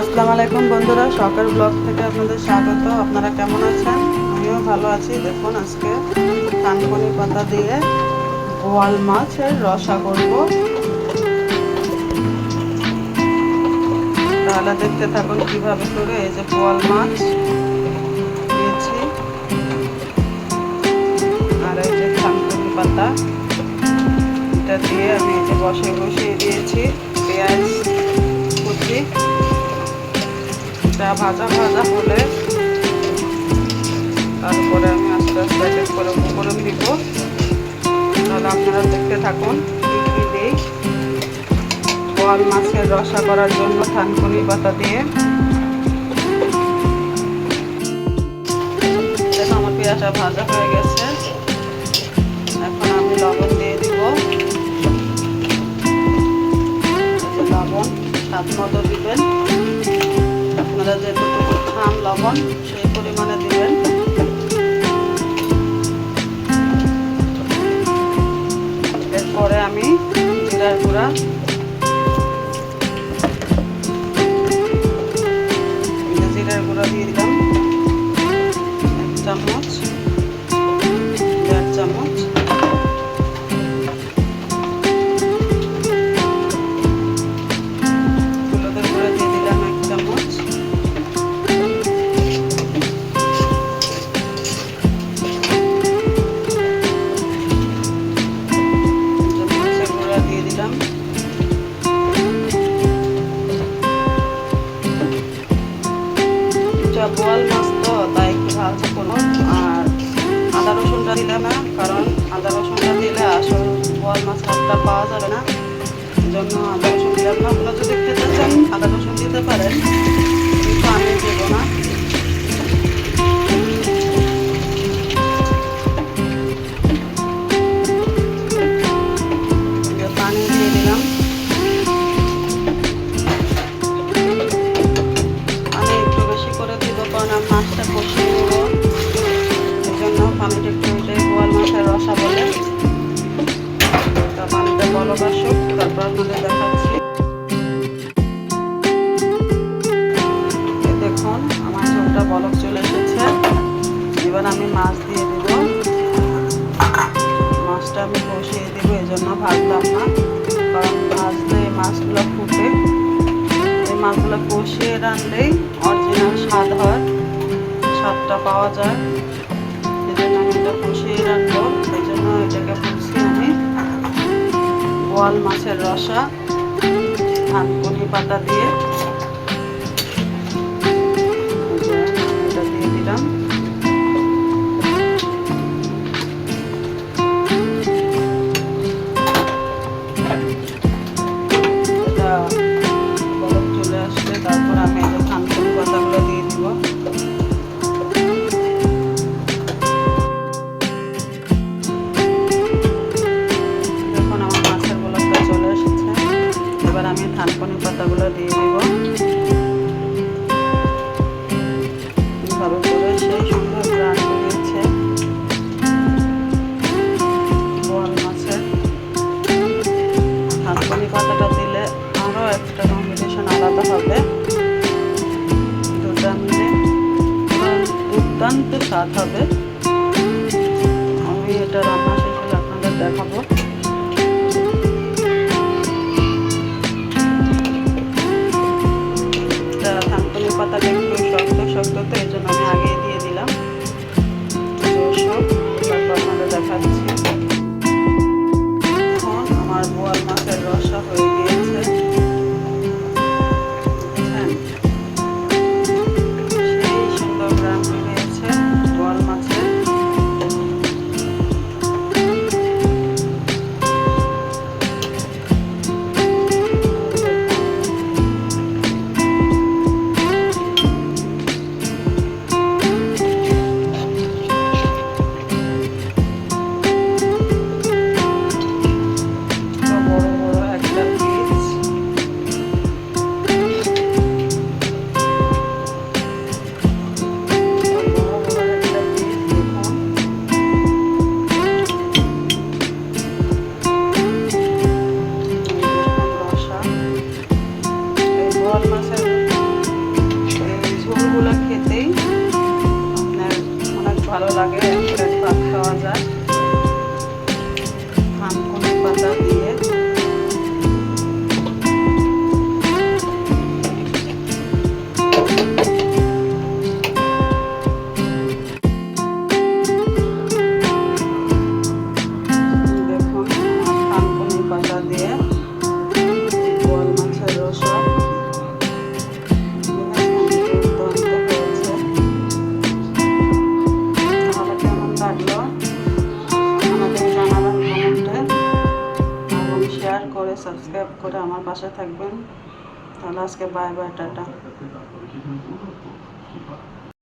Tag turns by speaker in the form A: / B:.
A: আসসালামু আলাইকুম বন্ধুরা, সকাল ব্লগ থেকে আপনাদের স্বাগত। আপনারা কেমন আছেন? আমিও ভালো আছি। দেখুন, আজকে থানকুনি পাতা দিয়ে বোয়াল মাছের রসা করব। তাহলে দেখতে থাকুন কিভাবে করে। এই যে বোয়াল মাছ দিয়েছি, আর এই যে থানকুনি পাতা, এটা দিয়ে আমি এই যে বসিয়ে দিয়েছি পেঁয়াজ কুচি। এটা ভাজা হলে তারপরে আমি আস্তে আস্তে এক এক করে উপকরণ দিব। তাহলে আপনারা দেখতে থাকুন কি দিই। বোয়াল মাছের রসা করার জন্য থানকুনি পাতা দিয়ে দেখো আমার পেঁয়াজটা ভাজা হয়ে গেছে। এখন আমি লবণ দিয়ে দিব। লবণ স্বাদ মতো দিবেন। আপনারা যেটুকু খান লবণ সেই পরিমাণে দিবেন। এরপরে আমি জিরার গুঁড়া দিয়ে দিলাম 1 চামচ, 1.5 চামচ। হলুদের গুঁড়া দিয়ে দিলাম 1 চামচ। মরিচের গুঁড়া দিয়ে দিলাম। বোয়াল মাছ তো তাই একটু ভাজা করবো। আর আদা রসুনটা দিলাম না, কারণ আদা রসুনটা দিলে আসল বোয়াল মাছ হাতটা পাওয়া যাবে না। এই জন্য আদা রসুন দিলাম না। আপনারা যদি খেতে চান আদা রসুন দিতে পারেন, কিন্তু আমি দেব না। পানি দিয়ে দিলাম। পানি একটু বেশি করে দিব, কারণ আমি মাছটা কষিয়ে নেব। এই জন্য পানিটা একটু, বোয়াল মাছের রসা বলে। পানিটা বলক আসুক, তারপর আপনাদের দেখাচ্ছি। দেখুন আমার ঝোলটা বলক চলে এসেছে। এবার আমি মাছ দিয়ে দিব। মাছটা আমি কষিয়ে দিব, এই জন্য ভাজলাম না, কারণ ভাজলে এই মাছগুলো ফুটে। এই মাছগুলো কষিয়ে রাখলেই অরিজিনাল স্বাদ হয়, স্বাদটা পাওয়া যায়। এই জন্য আমি এটা কষিয়ে রাখবো। এই জন্য এটাকে বলছি আমি বোয়াল মাছের রসা থানকুনি পাতা দিয়ে। এটা দিয়ে দিলাম। এটা বরফ চলে আসলে তারপর আমি এই থানকুনি পাতাগুলো দিয়ে দিব। দেখুন আমার মাছের বলকটা চলে এসেছে। এবার আমি থানকুনি পাতাগুলো দিয়ে দিব। এইভাবে করে সেই সুন্দর গ্রান বেরিয়েছে বোয়াল মাছের। থানকুনি পাতাটা দিলে আরও একটা কম্বিনেশন আলাদা হবে। দুটা মিলে দুর্দান্ত স্বাদ হবে। আমি এটা রান্না শেষ হলে আপনাদের দেখাবো। থানকুনি পাতাটা একটু শক্ত তো, এই জন্য আমি আগেই দিয়ে দিলাম। তারপর আপনাদের দেখাচ্ছি। এখন আমার বোয়াল মাছের রসা হয়ে গিয়েছে। সেই সুন্দর গ্রাম বেরিয়েছে বোয়াল মাছের। বোয়াল মাছের লাগে, এক প্লেট ভাত খাওয়া যায়। থানকুনি পাতা দিয়ে দেখুন, থানকুনি পাতা দিয়ে বোয়াল মাছের রসা দুর্দান্ত হয়েছে। তাহলে কেমন লাগলো আমাদের জানাবেন কমেন্টে, এবং শেয়ার করে সাবস্ক্রাইব করে আমার পাশে থাকবেন। তাহলে আজকে বাই বাই, টাটা।